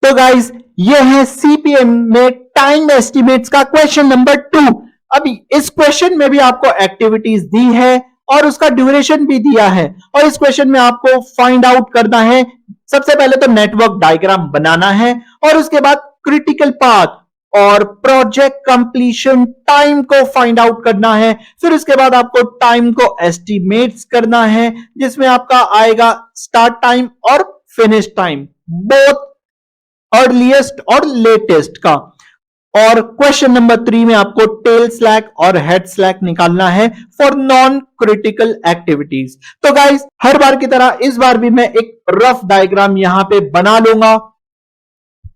तो गाइस ये है सीपीएम में टाइम एस्टिमेट्स का क्वेश्चन नंबर 2। अभी इस क्वेश्चन में भी आपको एक्टिविटीज दी है और उसका ड्यूरेशन भी दिया है और इस क्वेश्चन में आपको फाइंड आउट करना है। सबसे पहले तो नेटवर्क डायग्राम बनाना है और उसके बाद क्रिटिकल पाथ और प्रोजेक्ट कंप्लीशन टाइम को फाइंड आउट करना है। फिर उसके बाद आपको टाइम को एस्टिमेट्स करना है जिसमें आपका आएगा स्टार्ट टाइम और फिनिश टाइम, बोथ अर्लीस्ट और लेटेस्ट का। और क्वेश्चन नंबर 3 में आपको टेल स्लैक और हेड स्लैक निकालना है फॉर नॉन क्रिटिकल एक्टिविटीज। तो गाइस हर बार की तरह इस बार भी मैं एक रफ डायग्राम यहां पे बना लूंगा।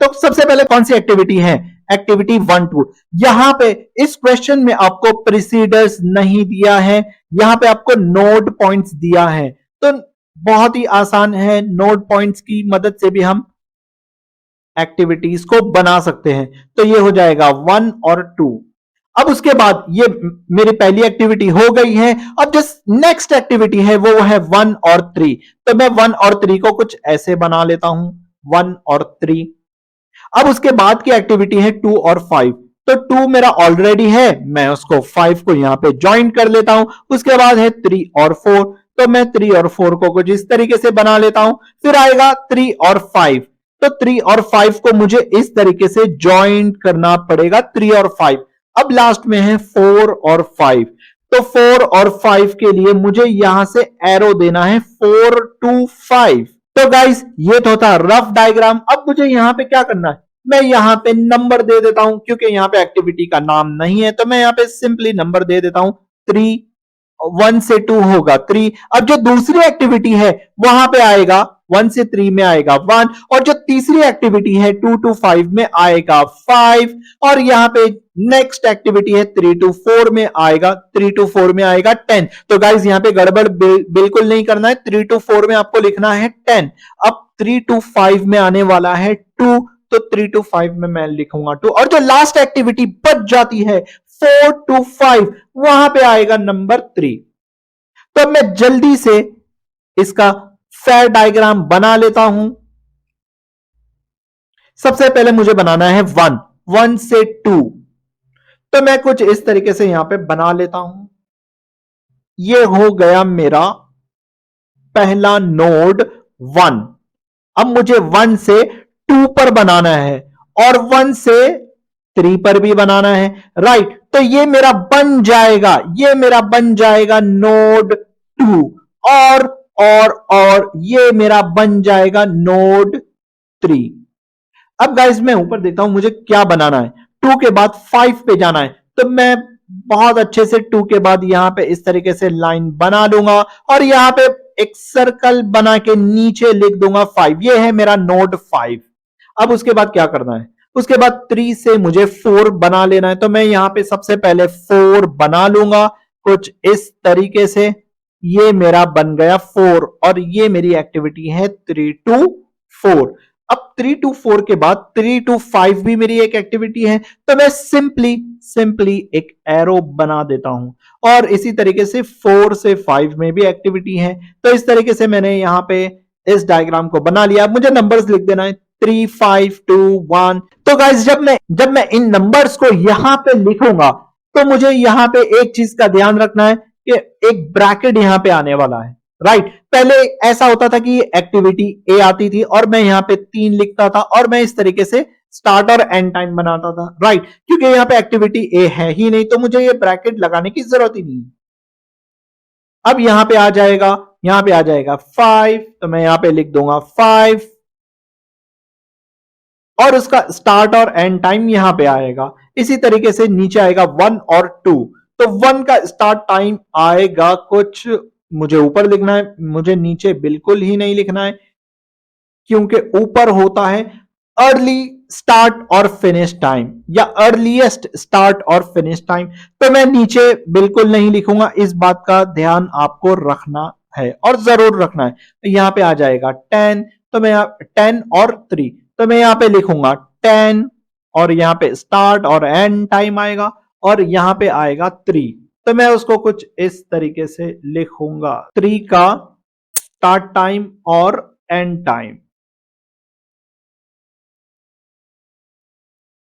तो सबसे पहले कौन सी एक्टिविटी है? एक्टिविटी 1-2। यहां पे इस क्वेश्चन में आपको प्रीसीडर्स नहीं दिया है, यहां पे आपको नोड पॉइंट्स दिया है। तो बहुत ही आसान है, नोड पॉइंट्स की मदद से भी हम एक्टिविटीज को बना सकते हैं। तो ये हो जाएगा 1 और 2। अब उसके बाद ये मेरी पहली एक्टिविटी हो गई है। अब जो नेक्स्ट एक्टिविटी है वो है 1 और 3। तो मैं 1 और 3 को कुछ ऐसे बना लेता हूं, 1 और 3। अब उसके बाद की एक्टिविटी है 2 और 5। तो 2 मेरा ऑलरेडी है, मैं उसको 5 को यहां पे ज्वाइन कर लेता हूं। उसके बाद है 3 और 4। तो मैं 3 और 4 को कुछ इस तरीके से बना लेता हूं। फिर आएगा 3 और 5। तो 3 और 5 को मुझे इस तरीके से ज्वाइन करना पड़ेगा, 3 और 5। अब लास्ट में है 4 और 5। तो 4 और 5 के लिए मुझे यहां से एरो देना है 4 to 5। तो गाइस ये तो था रफ डायग्राम। अब मुझे यहां पे क्या करना है? मैं यहां पे नंबर दे देता हूं, क्योंकि यहां पे एक्टिविटी का नाम नहीं है तो मैं यहां पे सिंपली नंबर दे देता हूं 3। 1 से 2 होगा 3। अब जो दूसरी एक्टिविटी है वहां पे आएगा 1 से 3 में आएगा 1 और जो तीसरी एक्टिविटी है 2 to 5 में आएगा 5 और यहां पे नेक्स्ट एक्टिविटी है 3 to 4 में आएगा 3 to 4 में आएगा 10। तो गाइस यहां पे गड़बड़ बिल्कुल नहीं करना है, 3 to 4 में आपको लिखना है 10। अब 3 to 5 में आने वाला है 2, तो 3 to 5 में मैं लिखूंगा 2 और जो लास्ट एक्टिविटी बच जाती है 4 to 5 वहां पे आएगा नंबर 3। तो मैं जल्दी से इसका फेयर डायग्राम बना लेता हूं। सबसे पहले मुझे बनाना है 1 से 2। तो मैं कुछ इस तरीके से यहां पे बना लेता हूं। ये हो गया मेरा पहला नोड 1। अब मुझे 1 से 2 पर बनाना है और 1 से 3 पर भी बनाना है, राइट। तो ये मेरा बन जाएगा, ये मेरा बन जाएगा नोड 2 और ये मेरा बन जाएगा नोड 3। अब गाइस मैं ऊपर देखता हूं मुझे क्या बनाना है। 2 के बाद 5 पे जाना है, तो मैं बहुत अच्छे से 2 के बाद यहां पे इस तरीके से लाइन बना लूंगा और यहां पे एक सर्कल बना के नीचे लिख दूंगा 5। ये है मेरा नोड 5। अब उसके बाद क्या करना है? उसके बाद 3 से मुझे 4 बना लेना है। तो मैं यहां पे सबसे पहले 4 बना लूंगा कुछ इस तरीके से। ये मेरा बन गया 4 और ये मेरी एक्टिविटी है 3 to 4। अब 3 to 4 के बाद 3 to 5 भी मेरी एक एक्टिविटी है, तो मैं सिंपली एक एरो बना देता हूं और इसी तरीके से 4 से 5 में भी एक्टिविटी है। तो इस तरीके से मैंने यहां पे इस डायग्राम को बना लिया। मुझे नंबर्स लिख देना है 3, 5, 2, 1। तो गाइस जब मैं इन नंबर्स को यहां पे लिखूंगा तो मुझे यहां पे एक चीज का ध्यान रखना है कि एक ब्रैकेट यहां पे आने वाला है, राइट। पहले ऐसा होता था कि एक्टिविटी ए आती थी और मैं यहां पे 3 लिखता था और मैं इस तरीके से स्टार्ट और एंड टाइम बनाता था, राइट। क्योंकि यहां पे एक्टिविटी ए है ही नहीं तो मुझे ये ब्रैकेट लगाने की जरूरत ही नहीं। अब यहां पे आ जाएगा 5, तो मैं यहां पे लिख दूंगा 5 और उसका स्टार्ट और एंड टाइम यहां पे आएगा। इसी तरीके से नीचे आएगा 1 और 2। तो 1 का स्टार्ट टाइम आएगा कुछ, मुझे ऊपर लिखना है, मुझे नीचे बिल्कुल ही नहीं लिखना है क्योंकि ऊपर होता है अर्ली स्टार्ट और फिनिश टाइम या अर्लीस्ट स्टार्ट और फिनिश टाइम। तो मैं नीचे बिल्कुल नहीं लिखूंगा, इस बात का ध्यान आपको रखना है और जरूर रखना है। तो यहां पे आ जाएगा 10, तो मैं 10 और 3, तो मैं यहां पे लिखूंगा 10 और यहां पे स्टार्ट और एंड टाइम आएगा और यहां पे आएगा 3। तो मैं उसको कुछ इस तरीके से लिखूंगा 3 का स्टार्ट टाइम और एंड टाइम।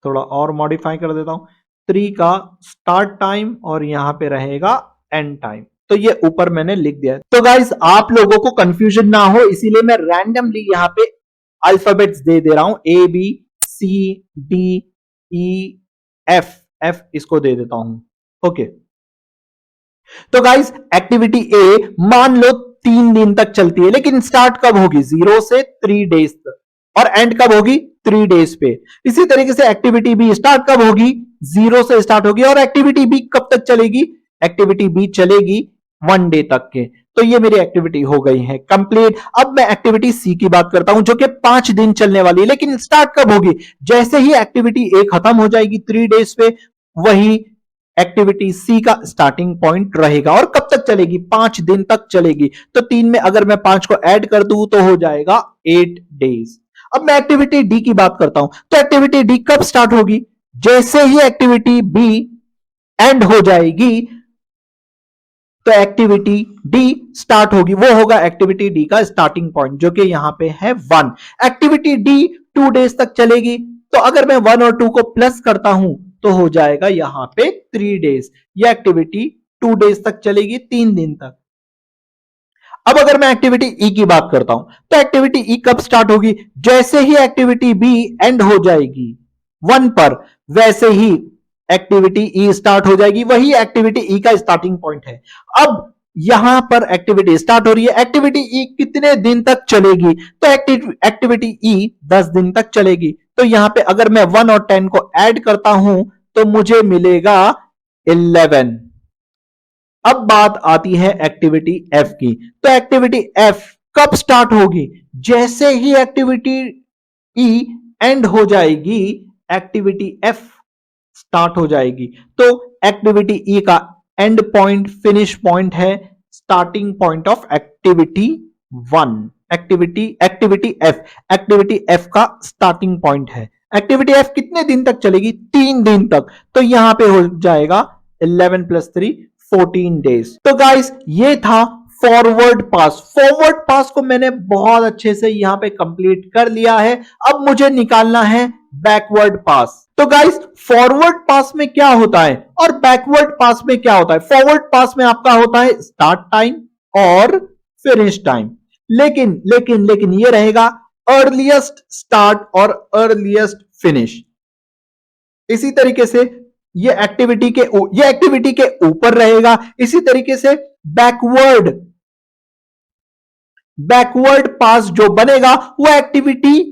थोड़ा और मॉडिफाई कर देता हूं, 3 का स्टार्ट टाइम और यहां पे रहेगा एंड टाइम। तो ये ऊपर मैंने लिख दिया है। तो गाइस आप लोगों को कंफ्यूजन ना हो इसीलिए मैं रैंडमली यहां पे अल्फाबेट्स दे रहा हूं, A B C D E F, F इसको दे देता हूं। ओके, तो गाइस एक्टिविटी ए मान लो 3 दिन तक चलती है, लेकिन स्टार्ट कब होगी? 0 से 3 डेज तक, और एंड कब होगी? 3 डेज पे। इसी तरीके से एक्टिविटी बी स्टार्ट कब होगी? 0 से स्टार्ट होगी, और एक्टिविटी बी कब तक चलेगी? एक्टिविटी बी चलेगी 1 डे तक के। तो ये मेरी एक्टिविटी हो गई है कंप्लीट। अब मैं एक्टिविटी सी की बात करता हूं, जो कि 5 दिन चलने वाली है, लेकिन स्टार्ट कब होगी? जैसे ही एक्टिविटी ए खत्म हो जाएगी 3 डेज पे, वही एक्टिविटी सी का स्टार्टिंग पॉइंट रहेगा। और कब तक चलेगी? 5 दिन तक चलेगी। तो 3 में अगर मैं 5 को ऐड कर दूं तो हो जाएगा 8 डेज। अब मैं एक्टिविटी डी की बात करता हूं, तो एक्टिविटी डी कब स्टार्ट होगी? जैसे ही एक्टिविटी बी एंड हो जाएगी तो एक्टिविटी डी स्टार्ट होगी, वो होगा एक्टिविटी डी का स्टार्टिंग पॉइंट, जो कि यहां पे है 1। एक्टिविटी डी 2 डेज तक चलेगी, तो अगर मैं 1 और 2 को प्लस करता हूं तो हो जाएगा यहां पे 3 डेज। यह एक्टिविटी 2 डेज तक चलेगी, 3 दिन तक। अब अगर मैं एक्टिविटी ई की बात करता हूं, तो एक्टिविटी ई कब स्टार्ट होगी? जैसे ही एक्टिविटी बी एंड हो जाएगी 1 पर, वैसे ही एक्टिविटी ई स्टार्ट हो जाएगी, वही एक्टिविटी ई का स्टार्टिंग पॉइंट है। अब यहां पर एक्टिविटी स्टार्ट हो रही है, एक्टिविटी ई कितने दिन तक चलेगी? तो एक्टिविटी ई 10 दिन तक चलेगी। तो यहां पे अगर मैं 1 और 10 को ऐड करता हूं तो मुझे मिलेगा 11। अब बात आती है एक्टिविटी एफ की, तो एक्टिविटी एफ कब स्टार्ट होगी? जैसे ही एक्टिविटी ई एंड हो जाएगी, एक्टिविटी एफ स्टार्ट हो जाएगी। तो एक्टिविटी ई का एंड पॉइंट फिनिश पॉइंट है starting point of activity 1। Activity F का स्टार्टिंग पॉइंट है। एक्टिविटी एफ कितने दिन तक चलेगी? 3 दिन तक। तो यहां पे हो जाएगा 11 + 3 14 डेज। तो गाइस ये था फॉरवर्ड पास। फॉरवर्ड पास को मैंने बहुत अच्छे से यहां पे कंप्लीट कर लिया है। अब मुझे निकालना है बैकवर्ड पास। तो गाइस फॉरवर्ड पास में क्या होता है और बैकवर्ड पास में क्या होता है? फॉरवर्ड पास में आपका होता है स्टार्ट टाइम और फिनिश टाइम, लेकिन ये रहेगा अर्लीस्ट स्टार्ट और अर्लीस्ट फिनिश। इसी तरीके से ये एक्टिविटी के ऊपर रहेगा। इसी तरीके से बैकवर्ड पास जो बनेगा वो एक्टिविटी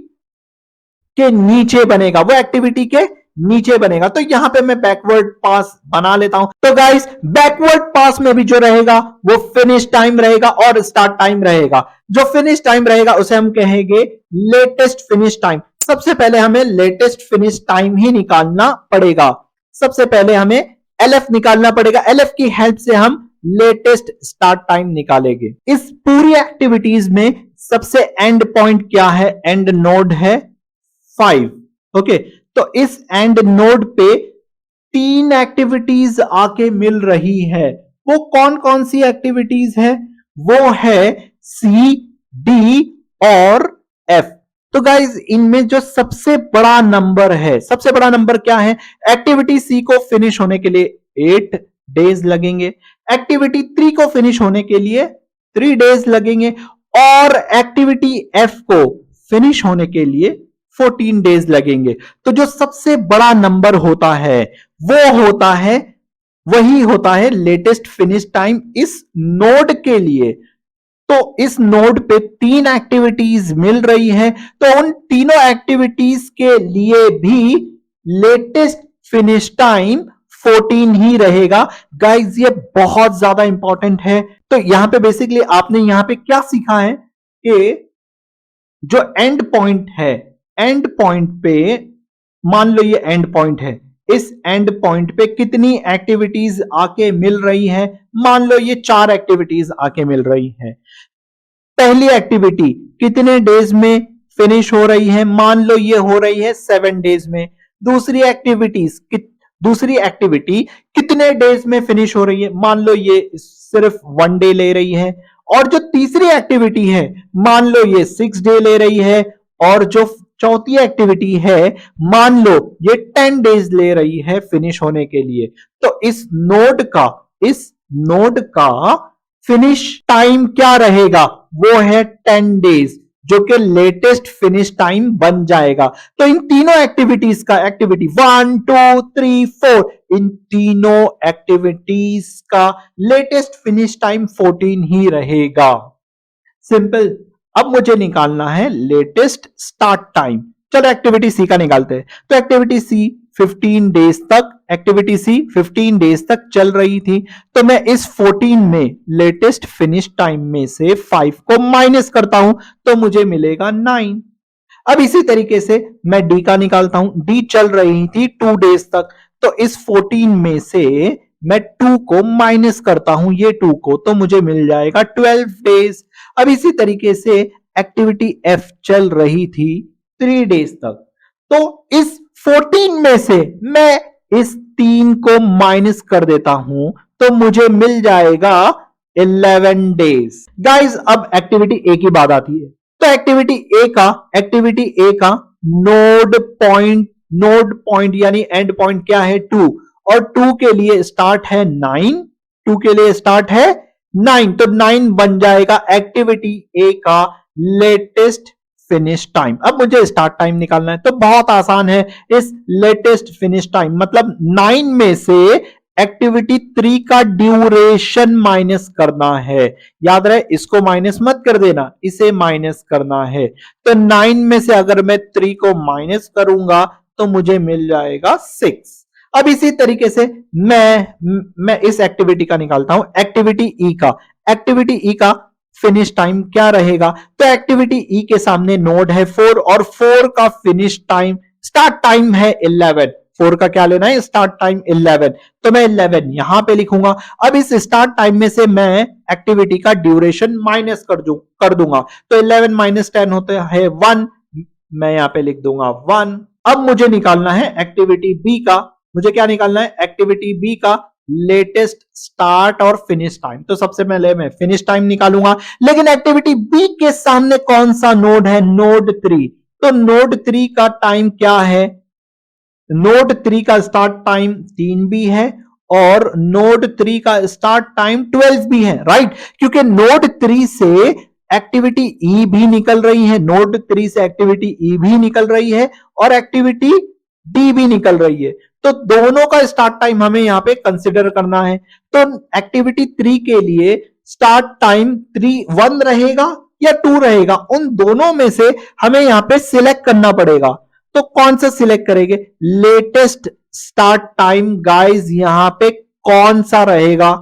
के नीचे बनेगा, तो यहां पे मैं बैकवर्ड पास बना लेता हूं। तो गाइस बैकवर्ड पास में भी जो रहेगा वो फिनिश टाइम रहेगा और स्टार्ट टाइम रहेगा। जो फिनिश टाइम रहेगा उसे हम कहेंगे लेटेस्ट फिनिश टाइम। सबसे पहले हमें लेटेस्ट फिनिश टाइम ही निकालना पड़ेगा। सबसे पहले हमें एलएफ निकालना पड़ेगा। एलएफ की हेल्प से हम लेटेस्ट स्टार्ट टाइम निकालेंगे। इस पूरी एक्टिविटीज में सबसे एंड पॉइंट क्या है? एंड नोड है 5। ओके, तो इस एंड नोड पे 3 एक्टिविटीज आके मिल रही है। वो कौन कौन सी एक्टिविटीज है? वो है सी, डी और एफ। तो गाइज इनमें जो सबसे बड़ा नंबर क्या है? एक्टिविटी सी को फिनिश होने के लिए 8 डेज लगेंगे, एक्टिविटी 3 को फिनिश होने के लिए 3 डेज लगेंगे, और एक्टिविटी एफ को फिनिश होने के लिए 14 डेज लगेंगे। तो जो सबसे बड़ा नंबर होता है वही होता है लेटेस्ट फिनिश टाइम इस नोड के लिए। तो इस नोड पे 3 एक्टिविटीज मिल रही है, तो उन तीनों एक्टिविटीज के लिए भी लेटेस्ट फिनिश टाइम 14 ही रहेगा। गाइज ये बहुत ज्यादा इंपॉर्टेंट है। तो यहां पे बेसिकली आपने यहां पे क्या सीखा है कि जो एंड पॉइंट है, एंड पॉइंट पे मान लो ये एंड पॉइंट है, इस एंड पॉइंट पे कितनी एक्टिविटीज आके मिल रही है? मान लो ये 4 एक्टिविटीज आके मिल रही है। पहली एक्टिविटी कितने डेज में फिनिश हो रही है? मान लो ये हो रही है 7 डेज में। दूसरी एक्टिविटी कितने डेज में फिनिश हो रही है? मान लो ये सिर्फ 1 डे ले रही है। और जो तीसरी एक्टिविटी है मान लो ये 6 डे ले रही है, और जो चौथी एक्टिविटी है, मान लो ये 10 डेज ले रही है फिनिश होने के लिए, तो इस नोड का फिनिश टाइम क्या रहेगा, वो है 10 डेज, जो कि लेटेस्ट फिनिश टाइम बन जाएगा। तो इन तीनों एक्टिविटीज का, एक्टिविटी 1 2 3 4, इन तीनों एक्टिविटीज का लेटेस्ट फिनिश टाइम 14 ही रहेगा। सिंपल। अब मुझे निकालना है लेटेस्ट स्टार्ट टाइम। चलो एक्टिविटी सी का निकालते हैं। तो एक्टिविटी सी 15 डेज तक चल रही थी। तो मैं इस 14 में लेटेस्ट फिनिश टाइम में से 5 को माइनस करता हूं तो मुझे मिलेगा 9। अब इसी तरीके से मैं डी का निकालता हूं। डी चल रही थी 2 डेज तक, तो इस 14 में से मैं 2 को माइनस करता हूं, ये 2 को, तो मुझे मिल जाएगा 12 डेज। अब इसी तरीके से एक्टिविटी एफ चल रही थी 3 डेज तक, तो इस 14 में से मैं इस 3 को माइनस कर देता हूं तो मुझे मिल जाएगा 11 डेज। गाइस अब एक्टिविटी ए की बात आती है। तो एक्टिविटी ए का नोड पॉइंट यानी एंड पॉइंट क्या है, 2, और 2 के लिए स्टार्ट है 9, 2 के लिए स्टार्ट है 9, तो 9 बन जाएगा एक्टिविटी ए का लेटेस्ट फिनिश टाइम। अब मुझे स्टार्ट टाइम निकालना है, तो बहुत आसान है। इस लेटेस्ट फिनिश टाइम मतलब 9 में से एक्टिविटी 3 का ड्यूरेशन माइनस करना है। याद रहे, इसको माइनस मत कर देना, इसे माइनस करना है। तो 9 में से अगर मैं 3 को माइनस करूंगा तो मुझे मिल जाएगा 6। अब इसी तरीके से मैं इस एक्टिविटी का निकालता हूं, एक्टिविटी ई का फिनिश टाइम क्या रहेगा। तो एक्टिविटी ई के सामने नोड है 4 और 4 का फिनिश टाइम, स्टार्ट टाइम है 11। 4 का क्या लेना है, स्टार्ट टाइम 11, तो मैं 11 यहां पे लिखूंगा। अब इस स्टार्ट टाइम में से मैं एक्टिविटी का ड्यूरेशन माइनस कर दूंगा, तो 11 माइनस 10 होता है 1, मैं यहां पे लिख दूंगा 1। अब मुझे निकालना है एक्टिविटी बी का, मुझे क्या निकालना है, एक्टिविटी बी का लेटेस्ट स्टार्ट और फिनिश टाइम। तो सबसे पहले मैं फिनिश टाइम निकालूंगा, लेकिन एक्टिविटी बी के सामने कौन सा नोड है, नोड 3। तो नोड 3 का टाइम क्या है, नोड 3 का स्टार्ट टाइम 3 भी है और नोड 3 का स्टार्ट टाइम 12 भी है, राइट। क्योंकि नोड 3 से एक्टिविटी ई भी निकल रही है, नोड 3 से एक्टिविटी ई भी निकल रही है और एक्टिविटी डी भी निकल रही है, तो दोनों का स्टार्ट टाइम हमें यहां पे कंसिडर करना है। तो एक्टिविटी 3 के लिए स्टार्ट टाइम 1 रहेगा या 2 रहेगा, उन दोनों में से हमें यहां पे सिलेक्ट करना पड़ेगा। तो कौन सा सिलेक्ट करेंगे, लेटेस्ट स्टार्ट टाइम। गाइस यहां पे कौन सा रहेगा,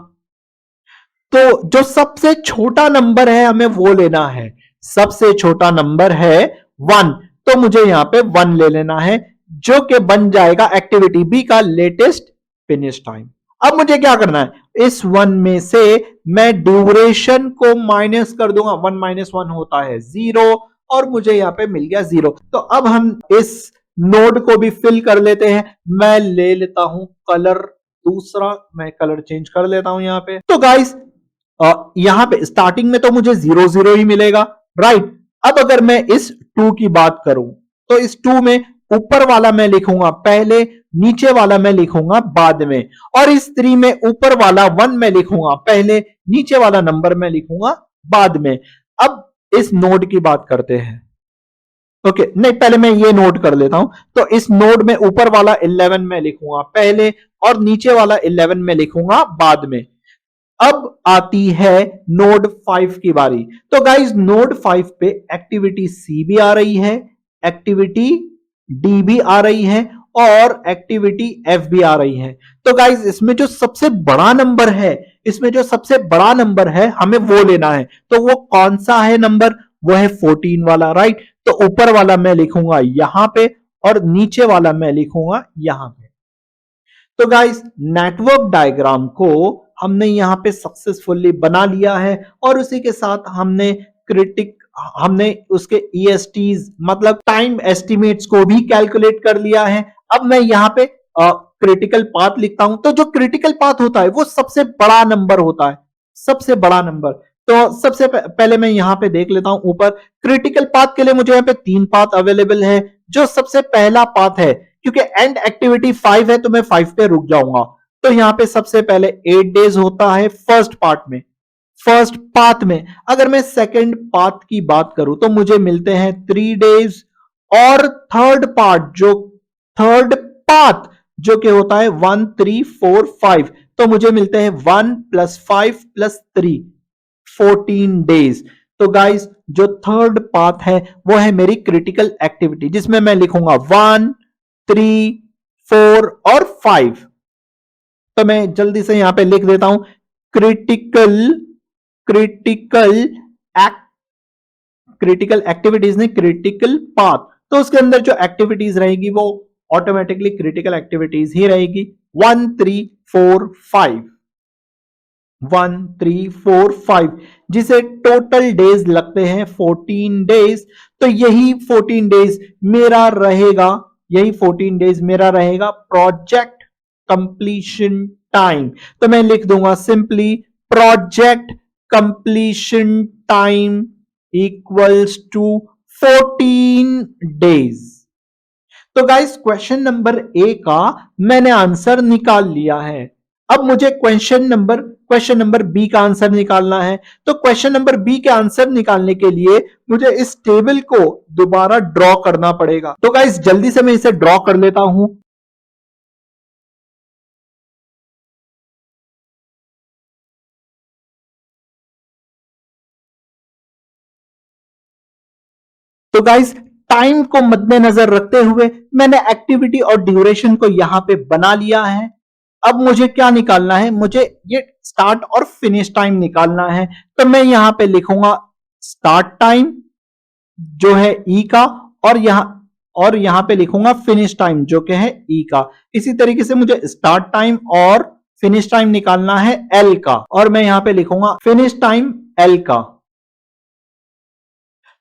तो जो सबसे छोटा नंबर है हमें वो लेना है। सबसे छोटा नंबर है 1, तो मुझे यहां पे 1 ले लेना है, जो कि बन जाएगा एक्टिविटी बी का लेटेस्ट फिनिश टाइम। अब मुझे क्या करना है, इस 1 में से मैं ड्यूरेशन को माइनस कर दूंगा, 1 माइनस 1 होता है 0, और मुझे यहां पे मिल गया 0। तो अब हम इस नोड को भी फिल कर लेते हैं। मैं ले लेता हूं कलर दूसरा, मैं कलर चेंज कर लेता हूं यहां पे। तो गाइस यहां पे स्टार्टिंग में तो मुझे 0 0 ही मिलेगा, राइट। अब अगर मैं इस 2 की बात करूं तो इस 2 में ऊपर वाला मैं लिखूंगा पहले, नीचे वाला मैं लिखूंगा बाद में, और इस 3 में ऊपर वाला 1 मैं लिखूंगा पहले, नीचे वाला नंबर मैं लिखूंगा बाद में। अब इस नोड की बात करते हैं। ओके नहीं, पहले मैं ये नोट कर लेता हूं। तो इस नोड में ऊपर वाला 11 मैं लिखूंगा पहले और नीचे वाला 11 मैं लिखूंगा बाद में। अब आती है नोड 5 की बारी। तो गाइज नोड 5 पे एक्टिविटी सी भी आ रही है, एक्टिविटी डी भी आ रही है और एक्टिविटी एफ भी आ रही है। तो गाइज इसमें जो सबसे बड़ा नंबर है, हमें वो लेना है। तो वो कौन सा है नंबर, वो है 14 वाला, राइट। तो ऊपर वाला मैं लिखूंगा यहां पे और नीचे वाला मैं लिखूंगा यहां पे। तो गाइस नेटवर्क डायग्राम को हमने यहां पे सक्सेसफुली बना लिया है और उसी के साथ हमने उसके ईएसटीज मतलब टाइम एस्टिमेट्स को भी कैलकुलेट कर लिया है। अब मैं यहां पे क्रिटिकल पाथ लिखता हूं। तो जो क्रिटिकल पाथ होता है वो सबसे बड़ा नंबर होता है, सबसे बड़ा नंबर। तो सबसे पहले मैं यहां पे देख लेता हूं ऊपर क्रिटिकल पाथ के लिए मुझे यहां पे 3 पाथ अवेलेबल है। जो सबसे पहला पाथ है, क्योंकि एंड एक्टिविटी 5 है तो मैं 5 पे रुक जाऊंगा। तो यहां पे सबसे पहले 8 डेज होता है फर्स्ट पार्ट में, फर्स्ट पाथ में। अगर मैं सेकंड पाथ की बात करूं तो मुझे मिलते हैं 3 डेज, और थर्ड पार्ट जो थर्ड पाथ जो कि होता है 1 3 4 5, तो मुझे मिलते हैं 1 + 5 + 3 14 डेज। तो गाइस जो थर्ड पाथ है वो है मेरी क्रिटिकल एक्टिविटी, जिसमें मैं लिखूंगा 1 3 4 और 5। तो मैं जल्दी से यहां पे लिख देता हूं critical critical act critical activities ने क्रिटिकल पाथ, तो उसके अंदर जो एक्टिविटीज रहेगी वो ऑटोमेटिकली क्रिटिकल एक्टिविटीज ही रहेगी। 1 3 4 5 1 3 4 5, जिसे टोटल डेज लगते हैं 14 डेज। तो यही 14 डेज मेरा रहेगा, यही 14 डेज मेरा रहेगा प्रोजेक्ट कंप्लीशन टाइम। तो मैं लिख दूंगा simply project completion time equals to 14 days. तो गाइस क्वेश्चन नंबर ए का मैंने आंसर निकाल लिया है। अब मुझे क्वेश्चन नंबर बी का आंसर निकालना है। तो क्वेश्चन नंबर बी के आंसर निकालने के लिए मुझे इस टेबल को दोबारा ड्रॉ करना पड़ेगा। तो गाइस जल्दी से मैं इसे ड्रॉ कर लेता हूं। तो गाइस टाइम को मद्देनजर रखते हुए मैंने एक्टिविटी और ड्यूरेशन को यहां पे बना लिया है। अब मुझे क्या निकालना है, मुझे ये स्टार्ट और फिनिश टाइम निकालना है। तो मैं यहां पे लिखूंगा स्टार्ट टाइम जो है ई का, और यहां पे लिखूंगा फिनिश टाइम जो कि है ई का। इसी तरीके से मुझे स्टार्ट टाइम और फिनिश टाइम निकालना है एल का, और मैं यहां पे लिखूंगा फिनिश टाइम एल का।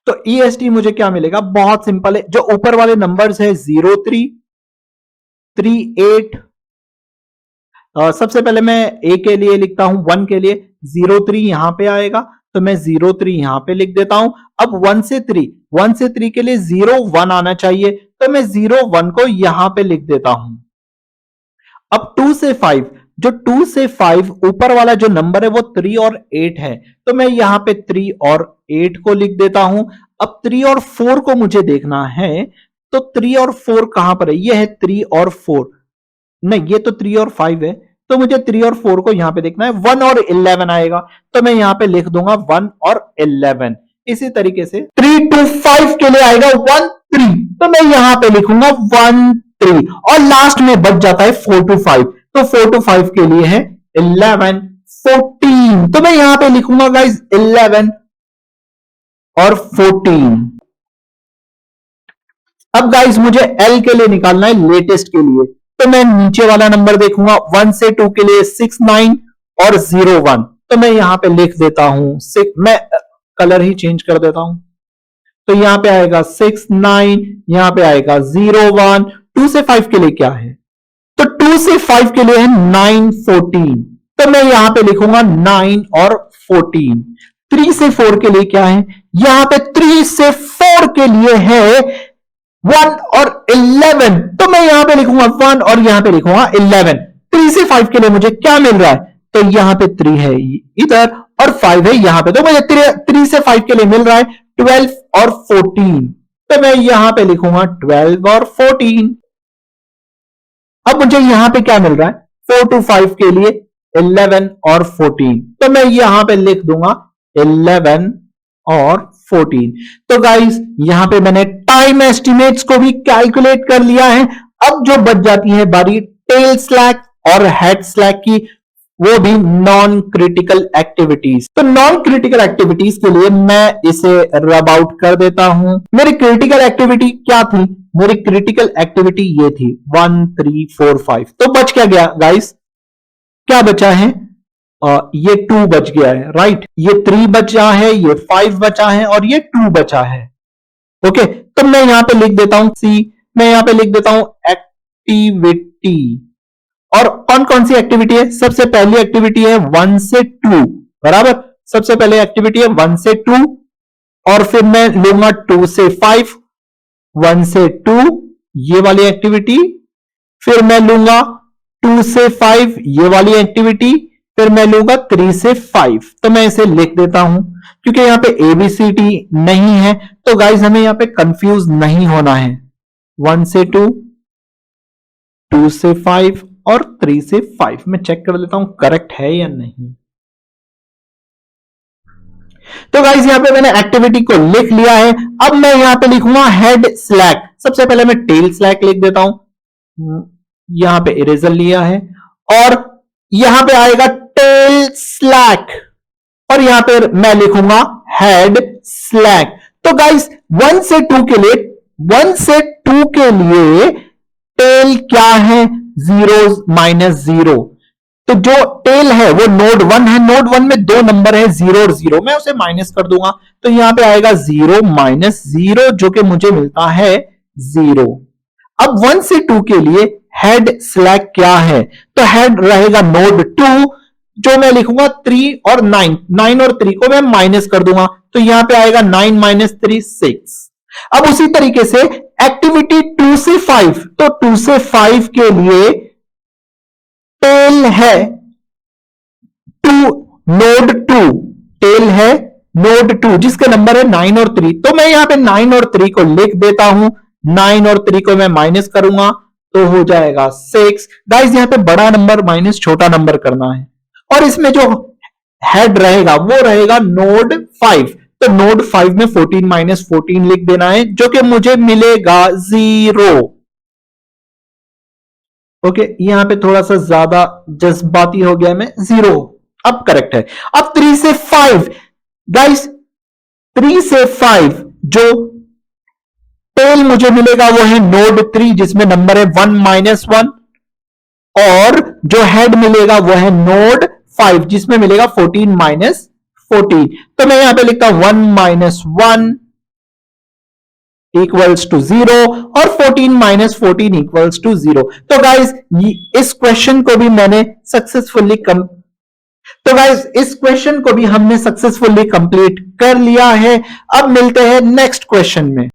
तो EST मुझे क्या मिलेगा, बहुत सिंपल है। जो ऊपर वाले नंबर्स है 03 38, सबसे पहले मैं ए के लिए लिखता हूं 1 के लिए 03 यहां पे आएगा, तो मैं 03 यहां पे लिख देता हूं। अब 1 से 3 के लिए 01 आना चाहिए, तो मैं 01 को यहां पे लिख देता हूं। अब 2 से 5, जो 2 से 5 ऊपर वाला जो नंबर है वो 3 और 8 है, तो मैं यहां पे 3 और 8 को लिख देता हूं। अब 3 और 4 को मुझे देखना है, तो 3 और 4 कहां पर है, ये है 3 और 4, नहीं ये तो 3 और 5 है, तो मुझे 3 और 4 को यहां पे देखना है। 1 और 11 आएगा, तो मैं यहां पे लिख दूंगा 1 और 11। इसी तरीके से 3 to 5 के लिए आएगा 1 3, तो मैं यहां पे लिखूंगा 1 3, और लास्ट में बच जाता है 4 to 5, तो 4 to 5 के लिए है 11 14, तो मैं यहां पे लिखूंगा गाइस 11 और 14। अब गाइस मुझे एल के लिए निकालना है, लेटेस्ट के लिए। तो मैं नीचे वाला नंबर देखूंगा 1 से 2 के लिए 6 9 और 01, तो मैं यहां पे लिख देता हूं 6, मैं कलर ही चेंज कर देता हूं। तो यहां पे आएगा 6 9, यहां पे आएगा 01। 2 से 5 के लिए क्या है, तो 2 से 5 के लिए है 9 14, तो मैं यहां पे लिखूंगा 9 और 14। 3 से 4 के लिए क्या है, यहां पे 3 से 4 के लिए है 1 और 11, तो मैं यहां पे लिखूंगा 1 और यहां पे लिखूंगा 11। 3 से 5 के लिए मुझे क्या मिल रहा है, तो यहां पे 3 है इधर और 5 है यहां पे, तो मुझे 3 से 5 के लिए मिल रहा है 12 और 14, तो मैं यहां पे लिखूंगा 12 और 14। अब मुझे यहां पे क्या मिल रहा है, 4 to 5 के लिए 11 और 14, तो मैं यहां पे लिख दूंगा 11 और 14। तो गाइस यहां पे मैंने टाइम एस्टिमेट्स को भी कैलकुलेट कर लिया है। अब जो बच जाती है बारी टेल स्लैक और हेड स्लैक की, वो भी नॉन क्रिटिकल एक्टिविटीज। तो नॉन क्रिटिकल एक्टिविटीज के लिए मैं इसे रब आउट कर देता हूं। मेरी क्रिटिकल एक्टिविटी क्या थी, मेरी क्रिटिकल एक्टिविटी ये थी 1 3 4 5, तो बच क्या गया गाइस, क्या बचा है, ये 2 बच गया है, राइट, ये 3 बचा है, ये 5 बचा है और ये 2 बचा है। ओके, तो मैं यहां पे लिख देता हूं सी, मैं यहां पे लिख देता हूं एक्टिविटी। और कौन कौन सी एक्टिविटी है, सबसे पहली एक्टिविटी है 1 से 2, बराबर। सबसे पहले एक्टिविटी है 1 से 2 और फिर मैं लूंगा 2 से 5, 1 से 2 ये वाली एक्टिविटी, फिर मैं लूंगा 2 से 5 ये वाली एक्टिविटी, फिर मैं लूंगा 3 से 5। तो मैं इसे लिख देता हूं क्योंकि यहां पे ABCD नहीं है, तो गाइज हमें यहां पे कंफ्यूज नहीं होना है। 1 से 2, 2 से 5 और 3 से 5 मैं चेक कर लेता हूं करेक्ट है या नहीं। तो गाइज यहां पे मैंने एक्टिविटी को लिख लिया है। अब मैं यहां पे लिखूंगा हेड स्लैक। सबसे पहले मैं टेल स्लैक लिख देता हूं, यहां पे इरेजर लिया है और यहां पे आएगा टेल स्लैक और यहां पे मैं लिखूंगा हेड स्लैक। तो गाइस 1 से 2 के लिए, 1 से 2 के लिए टेल क्या है, 0 माइनस 0। तो जो टेल है वो नोड 1 है, नोड 1 में 2 नंबर है 0 और 0, मैं उसे माइनस कर दूंगा तो यहां पे आएगा 0 माइनस 0 जो कि मुझे मिलता है 0। अब 1 से 2 के लिए हेड स्लैक क्या है, तो हेड रहेगा नोड 2 जो मैं लिखूंगा 3 और 9, 9 और 3 को मैं माइनस कर दूंगा तो यहां पे आएगा 9 माइनस 3 6। अब उसी तरीके से एक्टिविटी 2 से 5, तो 2 से 5 के लिए टेल है 2 नोड 2, टेल है नोड 2 जिसके नंबर है 9 और 3, तो मैं यहां पे 9 और 3 को लिख देता हूं। 9 और 3 को मैं माइनस करूंगा तो हो जाएगा 6। गाइस यहां पे बड़ा नंबर माइनस छोटा नंबर करना है और इसमें जो हेड रहेगा वो रहेगा नोड 5, तो नोड 5 में 14 माइनस 14 लिख देना है जो कि मुझे मिलेगा 0। ओके, यहां पे थोड़ा सा ज्यादा जज्बाती हो गया मैं, 0 अब करेक्ट है। अब 3 से 5 गाइस, 3 से 5 जो टेल मुझे मिलेगा वो है नोड 3 जिसमें नंबर है 1 माइनस 1 और जो हेड मिलेगा वो है नोड 5 जिसमें मिलेगा 14 माइनस 14। तो मैं यहां पे लिखता हूं 1 माइनस 1 इक्वल्स टू 0 और 14 माइनस 14 इक्वल्स टू 0। तो गाइज इस क्वेश्चन को भी मैंने सक्सेसफुली इस क्वेश्चन को भी हमने सक्सेसफुली कंप्लीट कर लिया है। अब मिलते हैं नेक्स्ट क्वेश्चन में।